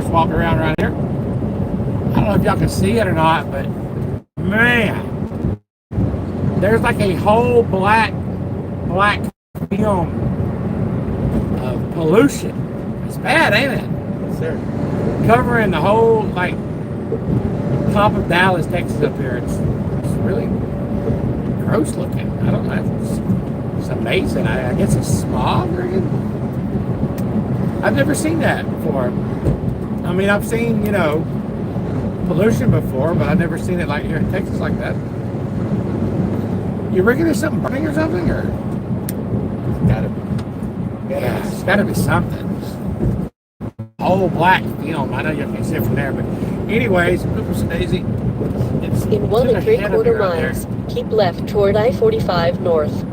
cars walking around here. I don't know if y'all can see it or not, but man, there's like a whole black film of pollution. It's bad, ain't it? Yes, sir. Covering the whole like top of Dallas, Texas up here. It's really gross looking. I don't know. It's amazing. I guess it's smog or anything. I've never seen that before. I mean, I've seen, you know, pollution before, but I've never seen it like here in Texas like that. You reckon there's something burning or something, or? It's gotta be. Yeah, it's gotta be something. Whole black film. I know you can see it from there, but anyways, oops, Daisy. It's in 1 3/4 miles. Keep left toward I-45 north.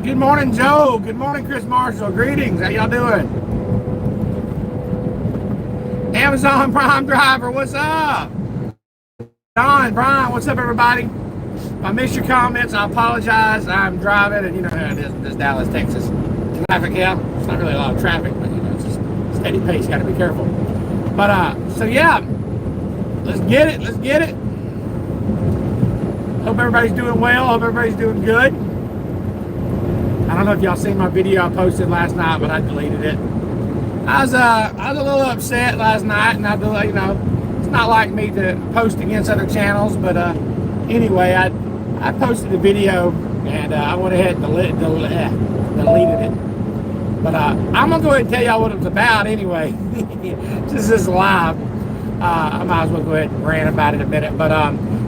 Good morning, Joe. Good morning, Chris Marshall. Greetings. How y'all doing? Amazon Prime driver, what's up? Don, Brian, what's up, everybody? If I missed your comments, I apologize. I'm driving, and you know how it is in this Dallas, Texas traffic. Yeah, it's not really a lot of traffic, but you know, it's just steady pace. Got to be careful. But so yeah, let's get it. Let's get it. Hope everybody's doing well. Hope everybody's doing good. I don't know if y'all seen my video I posted last night, but I deleted it. I was a little upset last night, and you know, it's not like me to post against other channels, but anyway, I posted a video, and I went ahead and deleted it. But I'm gonna go ahead and tell y'all what it was about anyway. This is live. I might as well go ahead and rant about it a minute. But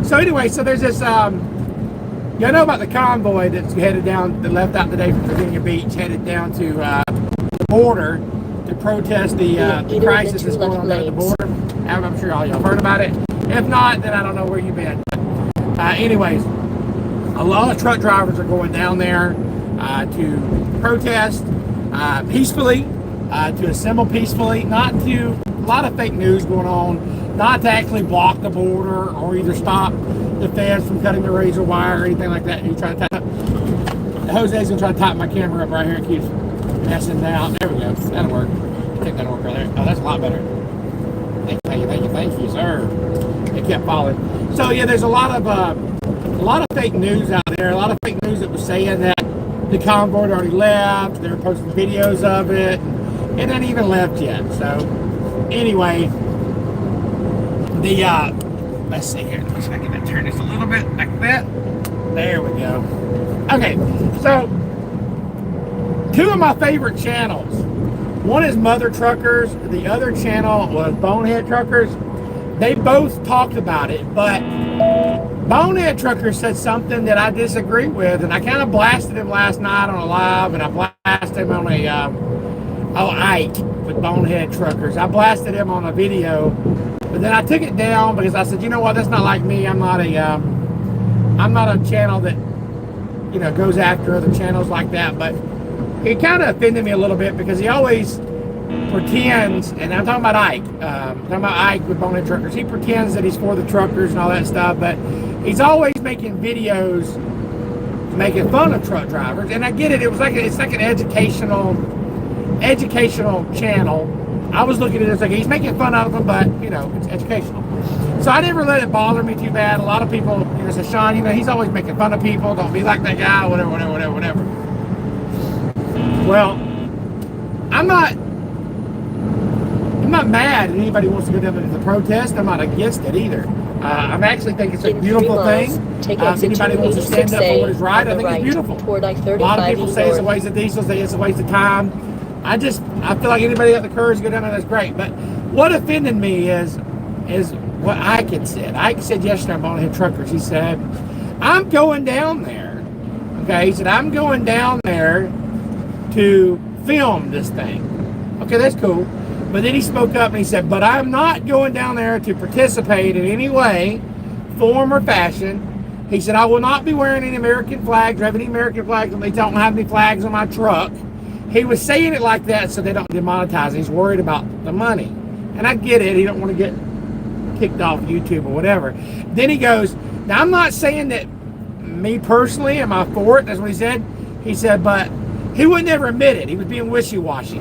so anyway, so there's this. Y'all know about the convoy that's headed down, that left out today from Virginia Beach, headed down to the border to protest the crisis that's going on at the border. I'm sure all y'all heard about it. If not, then I don't know where you've been. Anyways, a lot of truck drivers are going down there to protest peacefully, to assemble peacefully, not to, a lot of fake news going on, not to actually block the border or either stop the feds from cutting the razor wire or anything like that. You try to tighten up. Jose's gonna try to tighten my camera up right here. It keeps messing down. There we go. That'll work. Take that work right there. Oh, that's a lot better. Thank you, sir. It kept falling. So yeah, there's a lot of fake news out there. A lot of fake news that was saying that the convoy had already left. They were posting videos of it. It hadn't even left yet. So anyway, the let's see here. Let's see if I can turn this a little bit like that. There we go. Okay, so two of my favorite channels. One is Mother Truckers. The other channel was Bonehead Truckers. They both talked about it, but Bonehead Truckers said something that I disagree with, and I kind of blasted him last night on a live, and I blasted him on a Ike with Bonehead Truckers. I blasted him on a video, but then I took it down because I said, you know what, that's not like me. I'm not a channel that, you know, goes after other channels like that. But he kind of offended me a little bit because he always pretends, and I'm talking about Ike, with Bonehead Truckers. He pretends that he's for the truckers and all that stuff, but he's always making videos making fun of truck drivers. And I get it. It's like an educational channel. I was looking at it like he's making fun of them, but you know, it's educational. So I never let it bother me too bad. A lot of people, you know, say, Sean, you know, he's always making fun of people. Don't be like that guy. Whatever. Well, I'm not mad that anybody wants to go down into the protest. I'm not against it either. I actually think it's a beautiful thing. If anybody wants to stand up for what is right, I think it's beautiful. A lot of people say it's a waste of diesel, say it's a waste of time. I feel like anybody got the courage to go down there, that's great. But what offended me is what Ike had said. Ike said yesterday on Bonehead Truckers, he said, I'm going down there. Okay, he said, I'm going down there to film this thing. Okay, that's cool. But then he spoke up and he said, but I'm not going down there to participate in any way, form, or fashion. He said, I will not be wearing any American flags or have any American flags, and they don't have any flags on my truck. He was saying it like that so they don't demonetize. He's worried about the money. And I get it. He don't want to get kicked off YouTube or whatever. Then he goes, now I'm not saying that me personally am I for it. That's what he said. He said, but he would never admit it. He was being wishy-washy.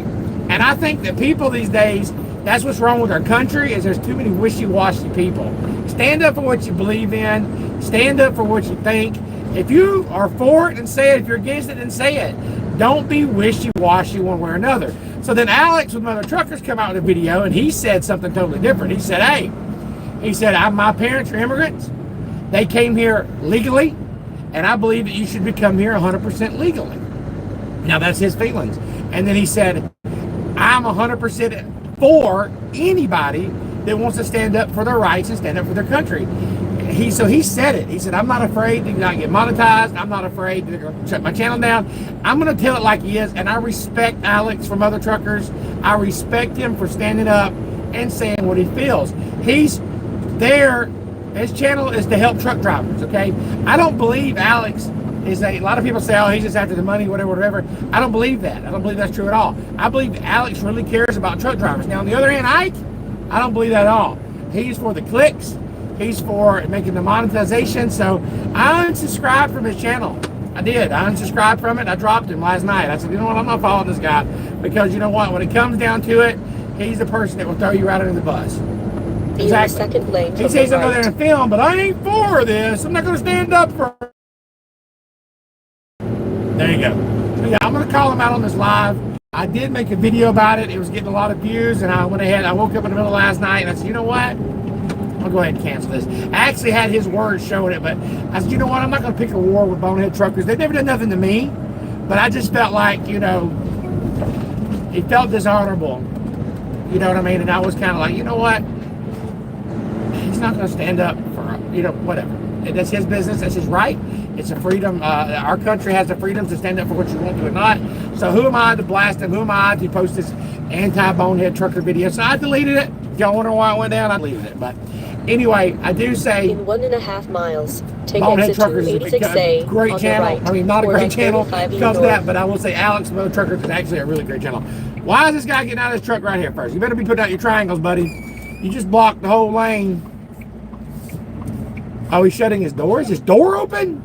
And I think that people these days That's what's wrong with our country, is there's too many wishy-washy people. Stand up for what you believe in. Stand up for what you think. If you are for it, then say it. If you're against it, then say it. Don't be wishy-washy one way or another. So then Alex with Mother Truckers come out with a video, and he said something totally different. He said, hey, my parents are immigrants. They came here legally, and I believe that you should become here 100% legally. Now, that's his feelings. And then he said, I'm 100% for anybody that wants to stand up for their rights and stand up for their country. So he said it. He said, I'm not afraid to not get monetized. I'm not afraid to shut my channel down. I'm going to tell it like he is. And I respect Alex from Other Truckers. I respect him for standing up and saying what he feels. He's there. His channel is to help truck drivers, okay? I don't believe Alex is a lot of people say, oh, he's just after the money, whatever. I don't believe that. I don't believe that's true at all. I believe Alex really cares about truck drivers. Now, on the other hand, Ike, I don't believe that at all. He's for the clicks. He's for making the monetization. So I unsubscribed from his channel. I did. I unsubscribed from it. I dropped him last night. I said, you know what? I'm not following this guy, because you know what? When it comes down to it, he's the person that will throw you right under the bus. Exactly. Second lane. He says I'm going there and film, but I ain't for this. I'm not going to stand up for it. There you go. So yeah, I'm going to call him out on this live. I did make a video about it. It was getting a lot of views, and I went ahead. I woke up in the middle of last night, and I said, you know what? I'll go ahead and cancel this. I actually had his words showing it, but I said, you know what? I'm not going to pick a war with bonehead truckers. They've never done nothing to me, but I just felt like, you know, it felt dishonorable. You know what I mean? And I was kind of like, you know what? He's not going to stand up for, you know, whatever. That's his business. That's his right. It's a freedom. Our country has the freedom to stand up for what you want to or not. So who am I to blast him? Who am I to post this anti-bonehead trucker video? So I deleted it. If y'all wonder why it went down, I deleted it. But anyway, I do say in 1.5 miles, take Bonehead exit Truckers is a 286A great on channel. the right, I mean, not a great channel north. because of that, but I will say Alex Bonehead Truckers is actually a really great channel. Why is this guy getting out of his truck right here first? You better be putting out your triangles, buddy. You just blocked the whole lane. Oh, he's shutting his door? Is his door open?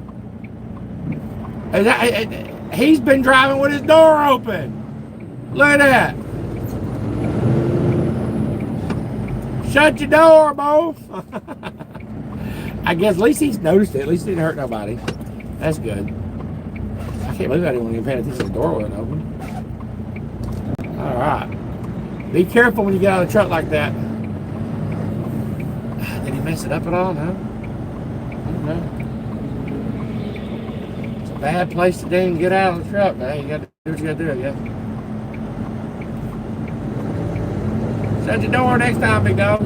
He's been driving with his door open. Look at that. Shut your door, Bo. I guess at least he's noticed it. At least he didn't hurt nobody. That's good. I can't believe I didn't even pay attention to the door wasn't open. All right. Be careful when you get out of the truck like that. Did he mess it up at all? No. No. It's a bad place to dang get out of the truck, man. You gotta do what you gotta do, I guess. Shut your door next time, big dog.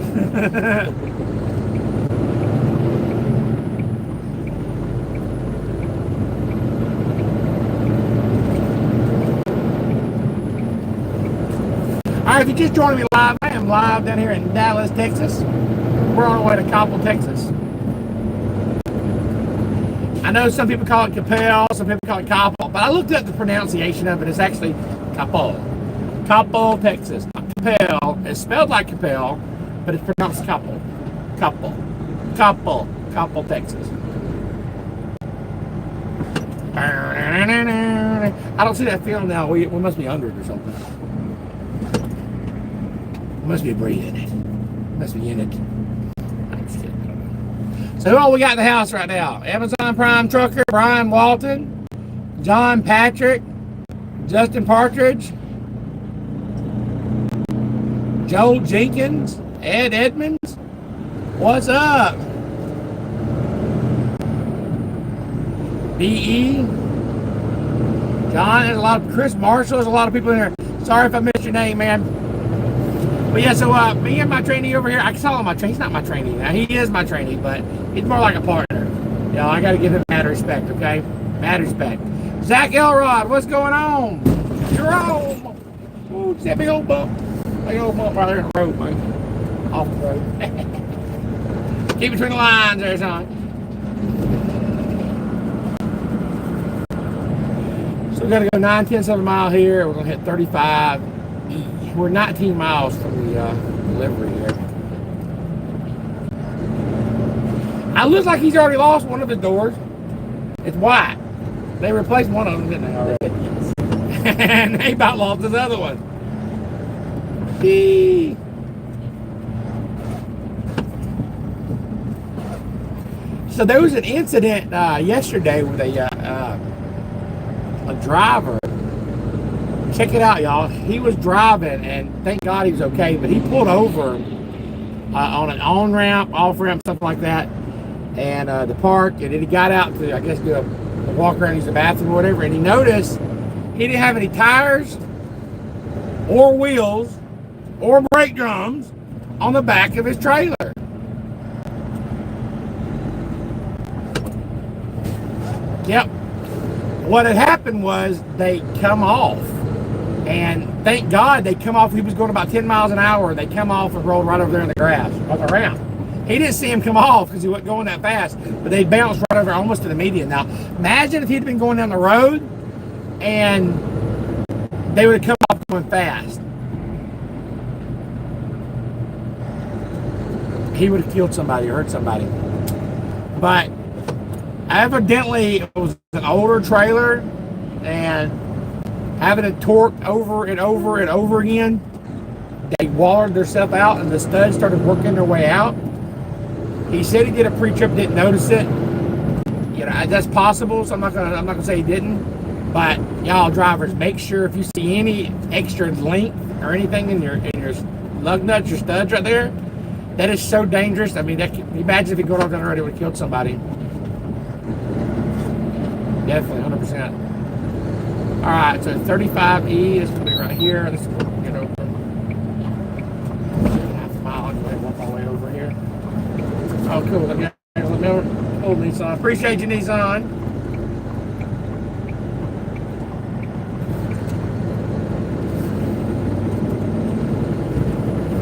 Alright, if you just joined me live, I am live down here in Dallas, Texas. We're on our way to Coppell, Texas. I know some people call it Capel, some people call it Coppell, but I looked up the pronunciation of it. It's actually Coppell. Coppell, Texas. Not Capel. It's spelled like Capel, but it's pronounced Coppell. Coppell. Coppell. Coppell, Texas. I don't see that film now. We must be under it or something. We must be breathing it. Must be in it. I'm just kidding. So who all we got in the house right now? Amazon Prime Trucker, Brian Walton, John Patrick, Justin Partridge, Joel Jenkins, Ed Edmonds. What's up? B.E. John, there's a lot of Chris Marshall, there's a lot of people in there. Sorry if I missed your name, man. But yeah, so me and my trainee over here, I can call him my trainee. He's not my trainee. Now, he is my trainee, but he's more like a partner. You know, I got to give him mad respect, okay? Mad respect. Zach Elrod, what's going on? Jerome. Ooh, it's that big old bump. Big old bump right there in the road, man. Off the road. Keep between the lines there, son. So we got to go 9/10 of a mile here. We're going to hit 35. We're 19 miles from the delivery here. It looks like he's already lost one of his doors. It's white. They replaced one of them, didn't they, already? And they about lost his other one. So there was an incident yesterday with a driver. Check it out, y'all. He was driving, and thank God he was okay, but he pulled over on an on-ramp, off-ramp, something like that, and the park, and then he got out to, I guess, do a walk around, use the bathroom or whatever, and he noticed he didn't have any tires or wheels or brake drums on the back of his trailer. Yep. What had happened was they come off, and thank God they come off. He was going about 10 miles an hour. They come off and rolled right over there in the grass on the ramp. He didn't see him come off because he wasn't going that fast, but they bounced right over almost to the median. Now, imagine if he'd been going down the road and they would have come off going fast. He would have killed somebody or hurt somebody. But evidently, it was an older trailer, and having it torqued over and over and over again, they wallered themselves out, and the studs started working their way out. He said he did a pre-trip, didn't notice it. You know, that's possible. So I'm not gonna say he didn't. But y'all drivers, make sure if you see any extra length or anything in your lug nuts, your studs right there, that is so dangerous. I mean, imagine if he got off down the road, it would have killed somebody. Definitely, 100%. All right, so 35E is going to be right here. Let's get over. Half a mile. Go ahead and walk all the way over here. Oh, cool. Let me know. Old Nissan. Appreciate you, Nissan.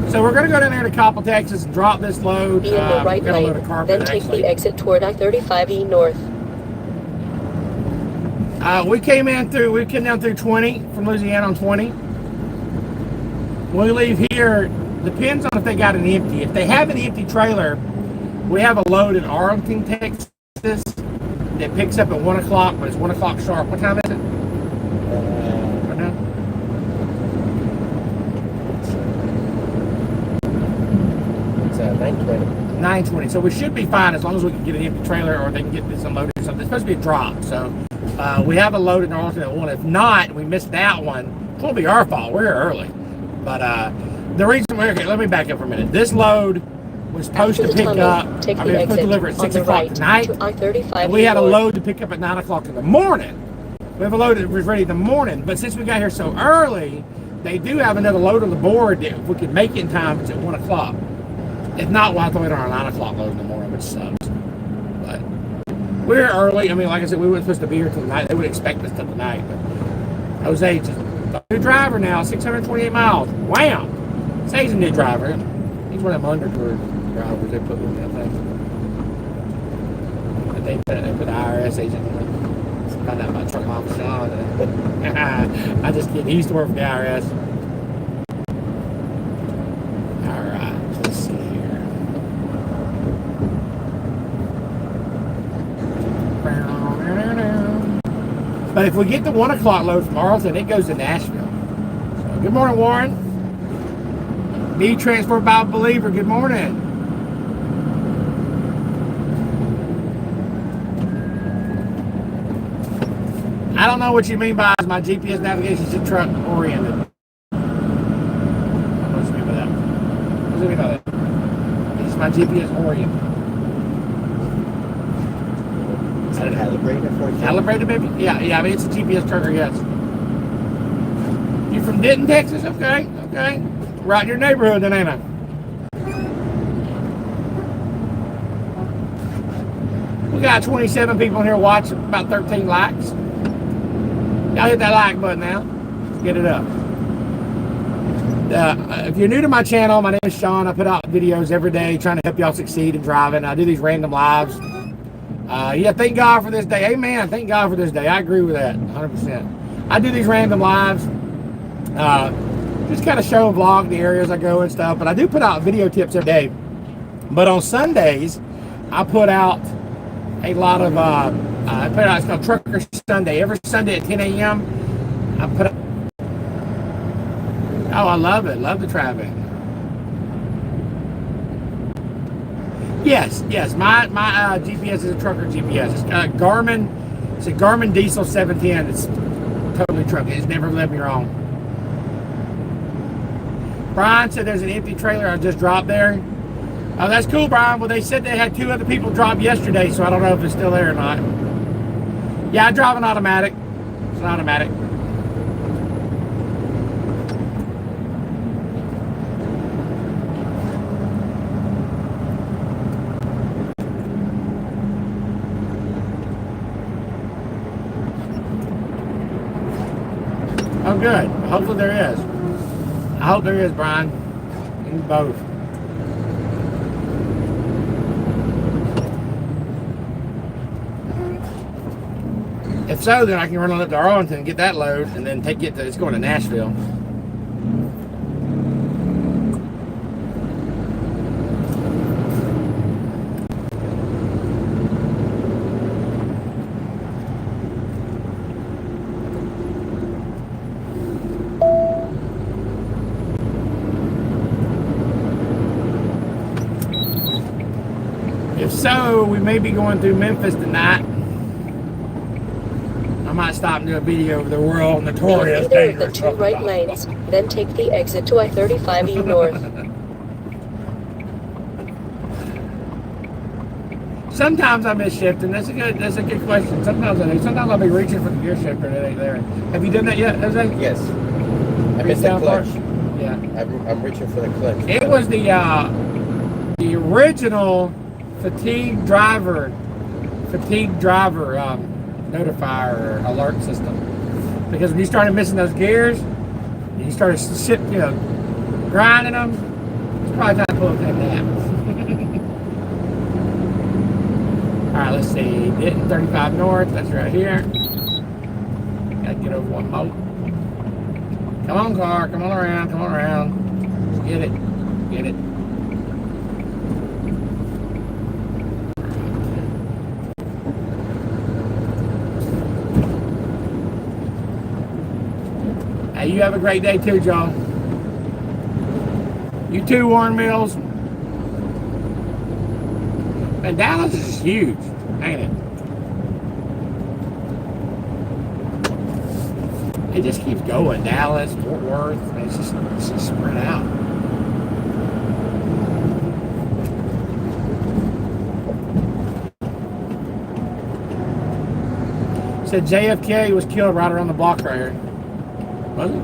So we're going to go down there to Coppell, Texas, and drop this load. Be in the right lane, then take the exit toward I-35E north. We came down through 20 from Louisiana on 20. When we leave here, depends on if they got an empty. If they have an empty trailer, we have a load in Arlington, Texas that picks up at 1 o'clock, but it's 1 o'clock sharp. What time is it? Right now? It's 9:20. 9:20. So we should be fine as long as we can get an empty trailer, or they can get this unloaded or something. It's supposed to be a drop, so we have a load in Arlington at 1. If not, we missed that one. It won't be our fault. We're here early. But the reason okay, let me back up for a minute. This load was supposed to pick up. Supposed to deliver at 6 o'clock tonight. And we had a load to pick up at 9 o'clock in the morning. We have a load that was ready in the morning, but since we got here so early, they do have another load on the board that if we could make it in time, it's at 1 o'clock. If not, we'll have to wait on our 9 o'clock load in the morning, which sucks. But we're early. I mean, like I said, we weren't supposed to be here till tonight. They would expect us till tonight. But Jose just a new driver now, 628 miles. Wham! Say he's a new driver. He's one of them undercover drivers they put in that thing. They put the IRS agent in it. Found out about truck mom Sean. I just kidding. He used to work for the IRS. Alright, let's see here. But if we get the 1 o'clock load from Arlington, it goes to Nashville. So, good morning, Warren. Be transferred by a believer. Good morning. I don't know what you mean by my GPS navigation is truck oriented. What do you mean by that? What do you mean by that? It's my GPS oriented. Is that calibrated for you? Calibrated, baby? Yeah. I mean, it's a GPS trucker, yes. You from Denton, Texas? Okay. Right in your neighborhood, then, ain't I? We got 27 people in here watching, about 13 likes. Y'all hit that like button now. Let's get it up. If you're new to my channel, my name is Sean. I put out videos every day trying to help y'all succeed in driving. I do these random lives. Thank God for this day. Amen. Thank God for this day. I agree with that 100%. I do these random lives. Just kind of show and vlog the areas I go and stuff. But I do put out video tips every day. But on Sundays, I put out a lot of, it's called Trucker Sunday. Every Sunday at 10 a.m. I put up. Oh, I love it. Love the traffic. Yes, yes. My GPS is a trucker GPS. It's Garmin. It's a Garmin Diesel 710. It's totally trucker. It's never led me wrong. Brian said there's an empty trailer I just dropped there. Oh, that's cool, Brian. Well, they said they had 2 other people drop yesterday, so I don't know if it's still there or not. Yeah, I drive an automatic. It's an automatic. Oh, good. Hopefully there is. I hope there is, Brian. In both. If so, then I can run on up to Arlington and get that load, and then it's going to Nashville. If so, we may be going through Memphis tonight. I might stop and do a video of the world notorious Take either of the dangerous 2 right lanes, then take the exit to I-35E north. Sometimes I miss shifting. That's a good question. Sometimes I do. Sometimes I'll be reaching for the gear shifter that ain't there. Have you done that yet, Jose? Yes. I missed the clutch. Yeah. I'm reaching for the clutch. It was the original fatigue driver notifier or alert system. Because when you started missing those gears, you started grinding them. It's probably time to pull a nap. All right, let's see. Getting 35 north. That's right here. Gotta get over one more. Come on, car. Come on around. Come on around. Get it. Get it. Hey, you have a great day too, John. You too, Warren Mills. And Dallas is huge, ain't it? It just keeps going. Dallas, Fort Worth, it's just spread out. Said JFK was killed right around the block right here. Was it?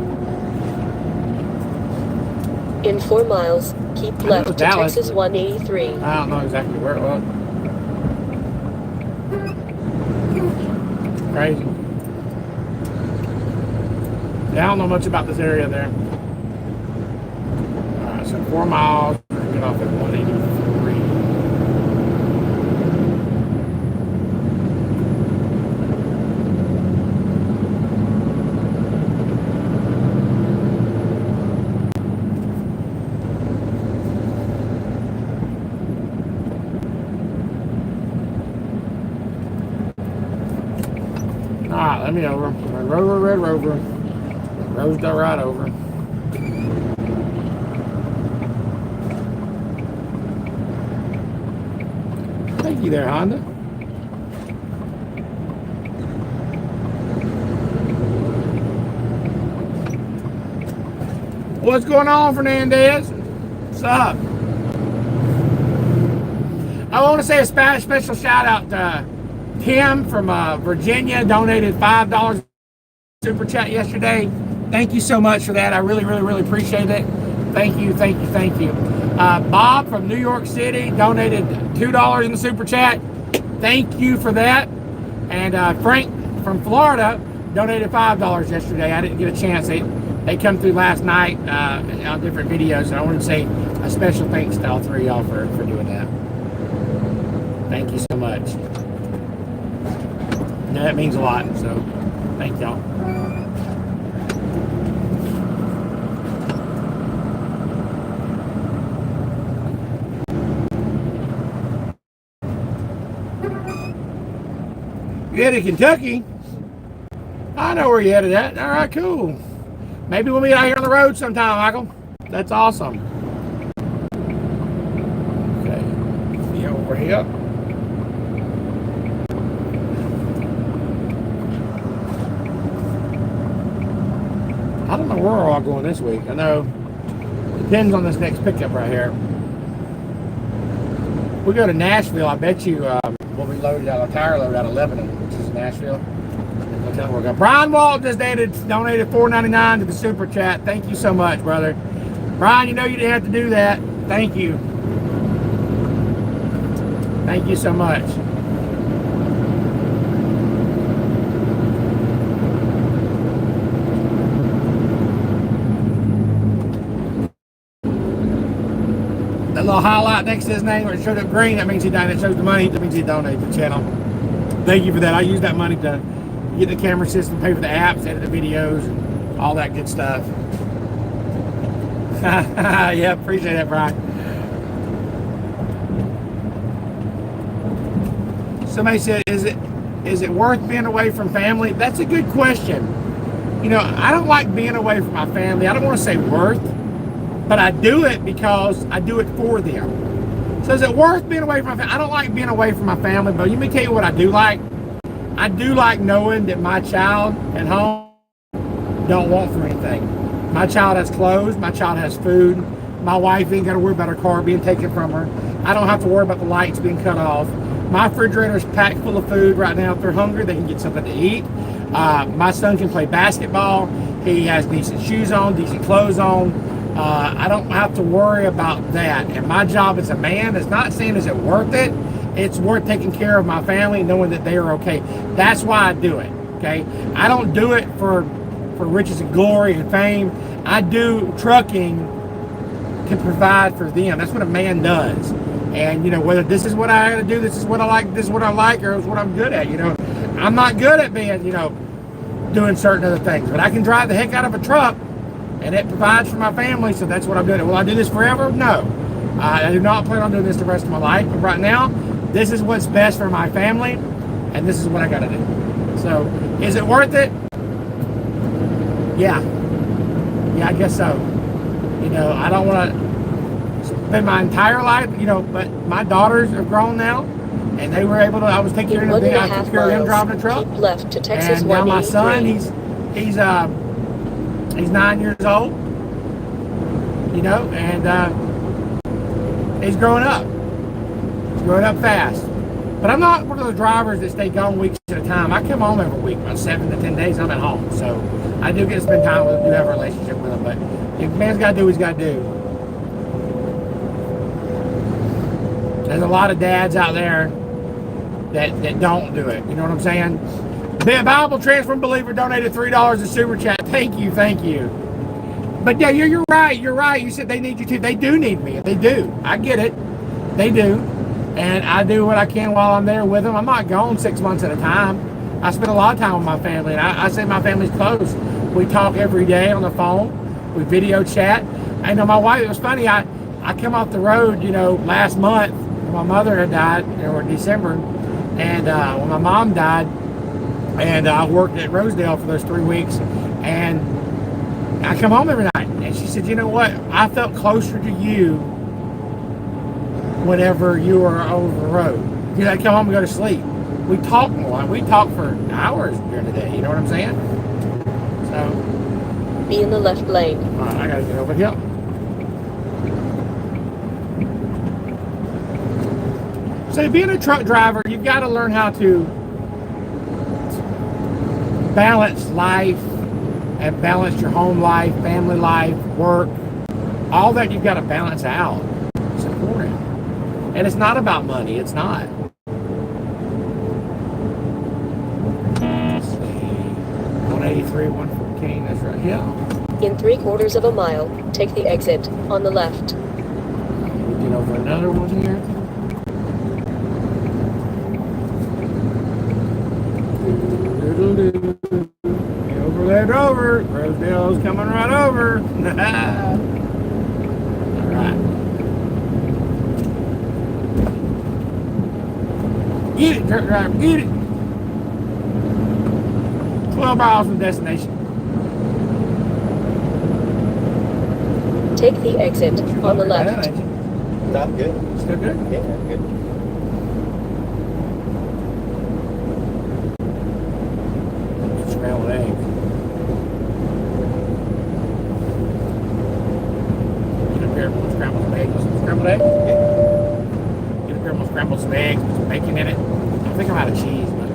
In 4 miles, keep left to Dallas, Texas 183. I don't know exactly where it was. Crazy. Yeah, I don't know much about this area there. Alright, so 4 miles, we're gonna get off at 183. Alright, let me over. Red Rover. Rose the right over. Thank you there, Honda. What's going on, Fernandez? What's up? I want to say a special shout out to Tim from Virginia. Donated $5 super chat yesterday. Thank you so much for that. I really appreciate it. Thank you. Bob from New York City donated $2 in the super chat. Thank you for that. And Frank from Florida donated $5 yesterday. I didn't get a chance. They come through last night on different videos, and I want to say a special thanks to all 3 of y'all for doing that. Thank you so much. Yeah, that means a lot, so thank y'all. You headed to Kentucky? I know where you headed at. All right, cool. Maybe we'll meet out here on the road sometime, Michael. That's awesome. Okay. right here. I don't know where we're all going this week. I know it depends on this next pickup right here. We go to Nashville. I bet you we'll be loaded out a tire load out of Lebanon, which is Nashville. We'll tell them we're going. Brian Walton just donated $4.99 to the super chat. Thank you so much, brother. Brian, you know you didn't have to do that. Thank you. Thank you so much. That little highlight next to his name where it showed up green, that means he donated. It shows the money, that means he donated to the channel. Thank you for that. I use that money to get the camera system, pay for the apps, edit the videos, and all that good stuff. Yeah, appreciate that, Brian. Somebody said, is it worth being away from family? That's a good question. You know, I don't like being away from my family. I don't want to say worth, but I do it because I do it for them. So is it worth being away from my family? I don't like being away from my family, but let me tell you what I do like. I do like knowing that my child at home don't want for anything. My child has clothes, my child has food, my wife ain't got to worry about her car being taken from her. I don't have to worry about the lights being cut off. My refrigerator is packed full of food right now. If they're hungry, they can get something to eat. My son can play basketball. He has decent shoes on, decent clothes on. I don't have to worry about that. And my job as a man is not saying is it worth it. It's worth taking care of my family and knowing that they are okay. That's why I do it, okay? I don't do it for riches and glory and fame. I do trucking to provide for them. That's what a man does. And, you know, whether this is what I gotta do, this is what I like, or this is what I'm good at, you know. I'm not good at being, you know, doing certain other things, but I can drive the heck out of a truck and it provides for my family, so that's what I'm doing. Will I do this forever? No. I do not plan on doing this the rest of my life, but right now, this is what's best for my family, and this is what I gotta do. So, is it worth it? Yeah. Yeah, I guess so. You know, I don't want to spend my entire life, you know, but my daughters are grown now, and they were able to, I was taking care of them, I took care of them driving a truck. Keep left to Texas and now my son, he's 9 years old, you know, and he's growing up. He's growing up fast. But I'm not one of those drivers that stay gone weeks at a time. I come home every week, about 7 to 10 days I'm at home. So I do get to spend time with him, do have a relationship with him, but if a man's got to do what he's got to do. There's a lot of dads out there that don't do it. You know what I'm saying? Bible Transformed Believer donated $3 to Super Chat. Thank you, thank you. But yeah, you're right. You're right. You said they need you too. They do need me. They do. I get it. They do. And I do what I can while I'm there with them. I'm not gone 6 months at a time. I spend a lot of time with my family, and I say my family's close. We talk every day on the phone. We video chat. I know my wife, it was funny, I come off the road, you know, last month. My mother had died, or December, and when my mom died, and I worked at Rosedale for those 3 weeks, and I come home every night, and she said, you know what, I felt closer to you whenever you were over the road. You know, I'd come home and go to sleep. We talk more. We talk for hours during the day, you know what I'm saying? So, be in the left lane. All right, I gotta get over here. So being a truck driver, you've got to learn how to balance life and balance your home life, family life, work. All that you've got to balance out. It's important. And it's not about money. It's not. Let's see. 183, 114, that's right here. In 3/4 of a mile, take the exit on the left. We get over another one here. Over there, over. Rosedale's coming right over. All right. Get it, truck driver, get it. 12 miles from the destination. Take the exit on the left. Not good. Still good? Yeah, good. scrambled eggs. Get up here, we'll scramble some eggs. Scrambled eggs? Get up here, we'll scramble some eggs, put some bacon in it. I think I'm out of cheese, but.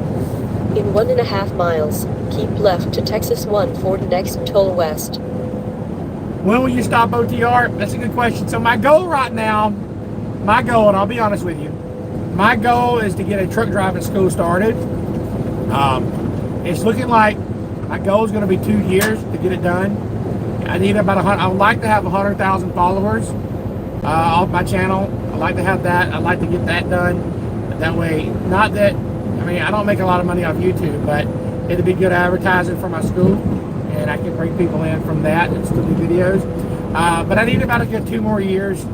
In 1.5 miles, keep left to Texas 1 for the next toll west. When will you stop OTR? That's a good question. So my goal right now, and I'll be honest with you, my goal is to get a truck driving school started. It's looking like my goal is going to be 2 years to get it done. I need about I would like to have 100,000 followers off my channel. I'd like to have that. I'd like to get that done. That way, not that, I mean, I don't make a lot of money off YouTube, but it'd be good advertising for my school, and I can bring people in from that and still do videos. But I need about a good 2 more years.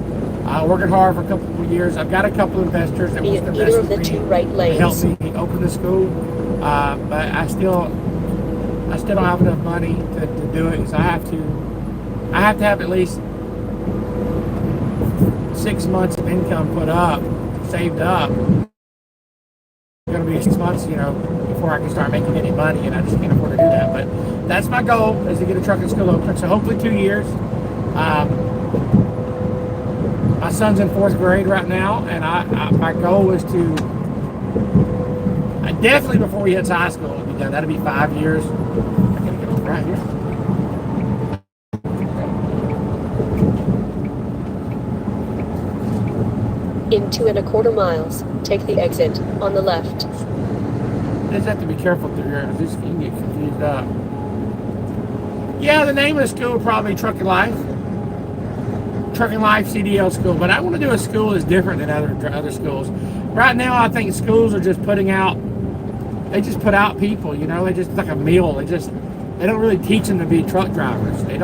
Working hard for a couple more years. I've got a couple investors that want to invest either of the with me 2 right to help lanes. me open the school. But I still don't have enough money to do it, so I have to have at least 6 months of income put up, saved up. It's going to be 6 months, before I can start making any money, and I just can't afford to do that. But that's my goal, is to get a trucking school open. So hopefully 2 years. My son's in 4th grade right now, and my goal is to, definitely before he hits high school, it'll be done. That'll be 5 years. I'm going to get over right here. In 2.25 miles, take the exit on the left. You just have to be careful through here, because you can get confused up. Yeah, the name of the school would probably be Trucking Life CDL school, but I want to do a school that's different than other schools. Right now, I think schools are just put out people, they just, it's like a meal. They don't really teach them to be truck drivers. They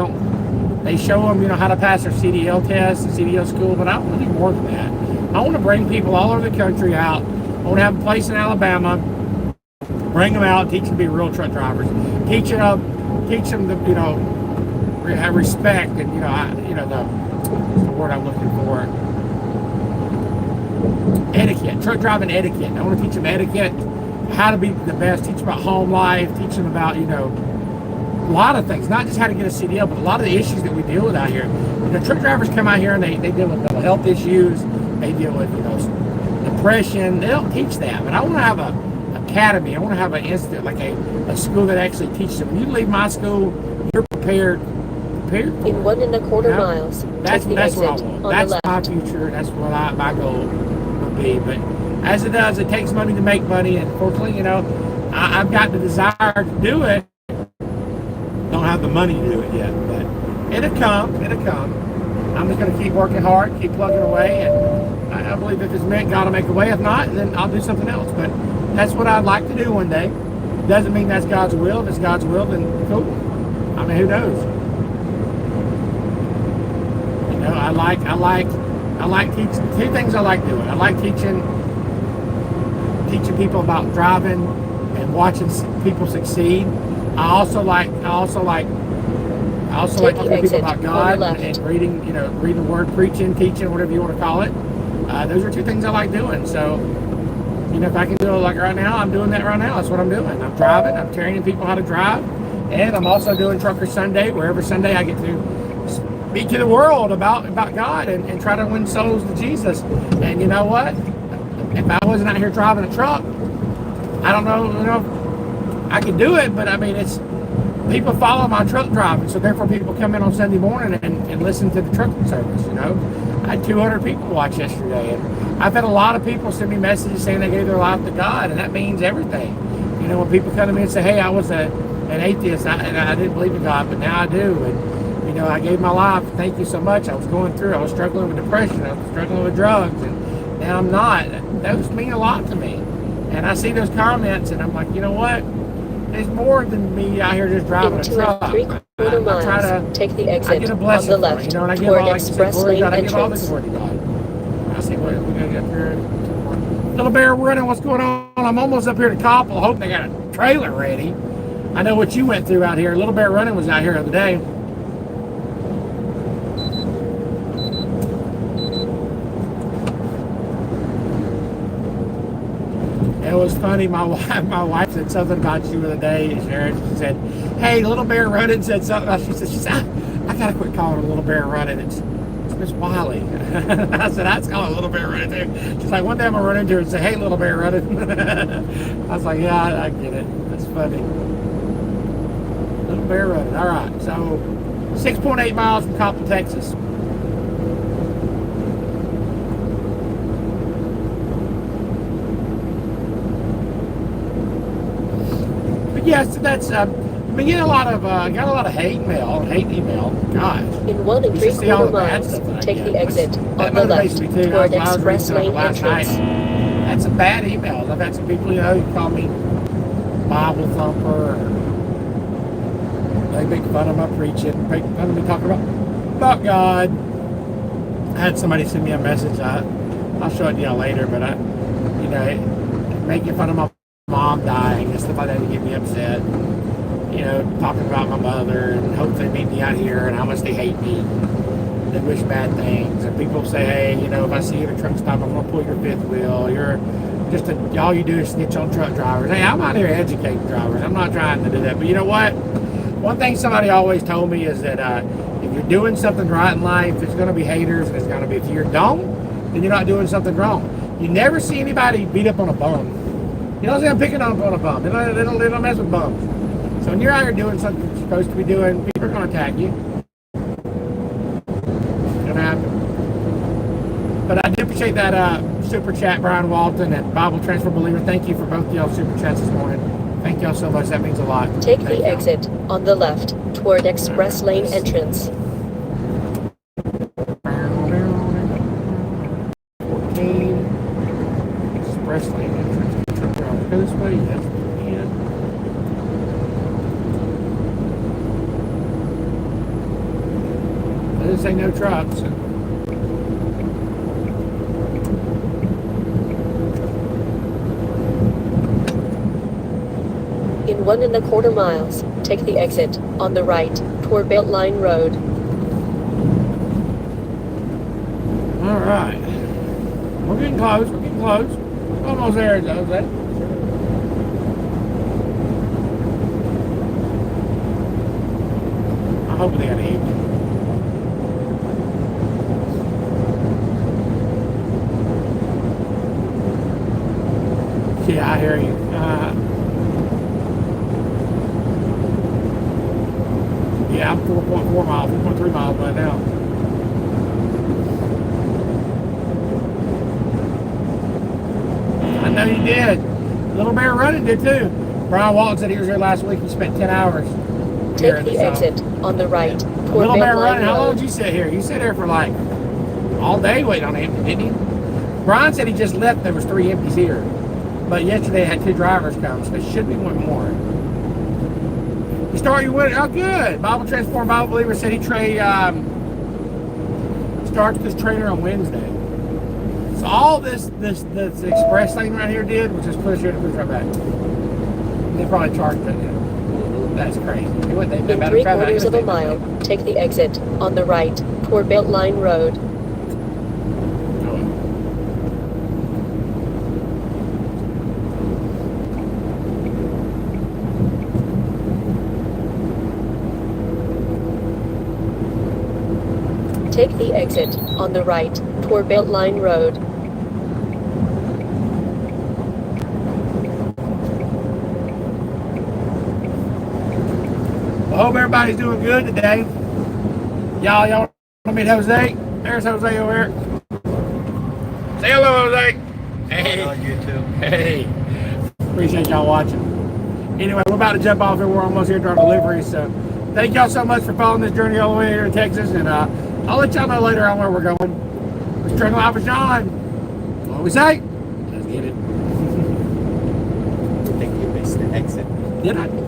show them, how to pass their CDL test and CDL school, but I want to do more than that. I want to bring people all over the country out. I want to have a place in Alabama, bring them out, teach them to be real truck drivers, teach them to, have respect and, what's the word I'm looking for? Etiquette, truck driving etiquette. I want to teach them etiquette, how to be the best, teach them about home life, teach them about, a lot of things, not just how to get a CDL, but a lot of the issues that we deal with out here. Truck drivers come out here and they deal with mental health issues, they deal with, depression. They don't teach that, but I want to have an academy. I want to have an institute, like a school that actually teaches them. When you leave my school, you're prepared for In it. 1.25 miles, That's take the what I exit want. on That's the my left. future. That's what my goal would be. But as it does, it takes money to make money, and fortunately, I've got the desire to do it. Don't have the money to do it yet, but it'll come. I'm just going to keep working hard, keep plugging away, and I believe if it's meant, God will make a way. If not, then I'll do something else. But that's what I'd like to do one day. Doesn't mean that's God's will. If it's God's will, then cool. I mean, who knows? I like teaching. 2 things I like doing. I like teaching people about driving and watching people succeed. I also like talking to people about God and reading the Word, preaching, teaching, whatever you want to call it. Those are 2 things I like doing. So, if I can do it like right now, I'm doing that right now. That's what I'm doing. I'm driving. I'm training people how to drive, and I'm also doing Trucker Sunday, where every Sunday I get to speak to the world about God and try to win souls to Jesus. And you know what? If I wasn't out here driving a truck, I don't know, I could do it, but I mean, it's people follow my truck driving, so therefore people come in on Sunday morning and listen to the trucking service. I had 200 people watch yesterday, and I've had a lot of people send me messages saying they gave their life to God, and that means everything. When people come to me and say, hey, I was an atheist and I didn't believe in God, but now I do, and I gave my life, thank you so much. I was struggling with depression, I was struggling with drugs, and now I'm not. Those mean a lot to me. And I see those comments, and I'm like, you know what? There's more than me out here just driving In a truck. 2.75 miles, take the I exit get a on blessing the for left it, and I give toward all, like, express glory to lane God. I give all the entrance. glory to God. I see what we're gonna get up here. Little Bear running, what's going on? I'm almost up here to Coppell. I hope they got a trailer ready. I know what you went through out here. Little Bear running was out here the other day. was funny. My wife said something about you the other day, Sharon. She said, "Hey, Little Bear Running said something." She said, "I gotta quit calling her Little Bear Running. It's Miss Wiley." I said, "I call her Little Bear Running too." She's like, "One day I'm gonna run into her and say, 'Hey, Little Bear Running.'" I was like, "Yeah, I get it. That's funny." Little Bear Running. All right, so 6.8 miles from Coppell, Texas. Yes, that's. We get a lot of got a lot of hate mail, hate email. Gosh. In 1 3/4 miles, take the exit on the left toward Express Lane entrance. Had some bad emails. I've had some people, who call me Bible thumper. Or they make fun of my preaching, make fun of me talking about God. I had somebody send me a message. I'll show it to y'all later, but making fun of my mom dying and stuff like that to get me upset. Talking about my mother and hope they meet me out here and how much they hate me. They wish bad things. And people say, "Hey, if I see you at a truck stop, I'm gonna pull your fifth wheel. You're just all you do is snitch on truck drivers." Hey, I'm out here educating drivers. I'm not trying to do that. But you know what? One thing somebody always told me is that if you're doing something right in life, there's gonna be haters, and it's gonna be, if you don't, then you're not doing something wrong. You never see anybody beat up on a bum. You don't see them picking up on a bum. They don't mess with bums. So when you're out here doing something you're supposed to be doing, people are going to attack you. It's going to happen. But I do appreciate that super chat, Brian Walton and Bible Transfer Believer. Thank you for both y'all super chats this morning. Thank y'all so much. That means a lot. Take the exit on the left toward Express Lane entrance. 14 Express Lane entrance. Go this way. Yes, we can. I didn't say no trucks. In 1 1/4 miles, take the exit on the right toward Beltline Road. All right. We're getting close. Almost there, Jose. I hope they got eat. Yeah, I hear you. Yeah, I'm 4.4 miles, 4.3 miles right now. I know you did. Little Bear Running did too. Brian Walton said he was here last week. He spent 10 hours. Take the exit on the right toward Little Bear Running. How long Road. did you sit here? You sit here for like all day waiting on him, didn't you? Brian said he just left. There was 3 empties here. But yesterday I had 2 drivers come, so there should be one more. You start your winter. Oh, good. Bible Transformed Bible Believer said he starts this trailer on Wednesday. So all this express thing right here did was just push here to push right back. They probably charged it. That's crazy. In 3/4 of a mile, take the exit on the right toward Beltline Road. Take the exit on the right toward Beltline Road. I hope everybody's doing good today. Y'all want to meet Jose? There's Jose over here. Say hello, Jose. Hey. On YouTube. Hey. Appreciate y'all watching. Anyway, we're about to jump off here. We're almost here to our delivery. So thank y'all so much for following this journey all the way here to Texas. And I'll let y'all know later on where we're going. We're Trucking Life with John. What we say? Let's get it. I think you missed the exit. Did I?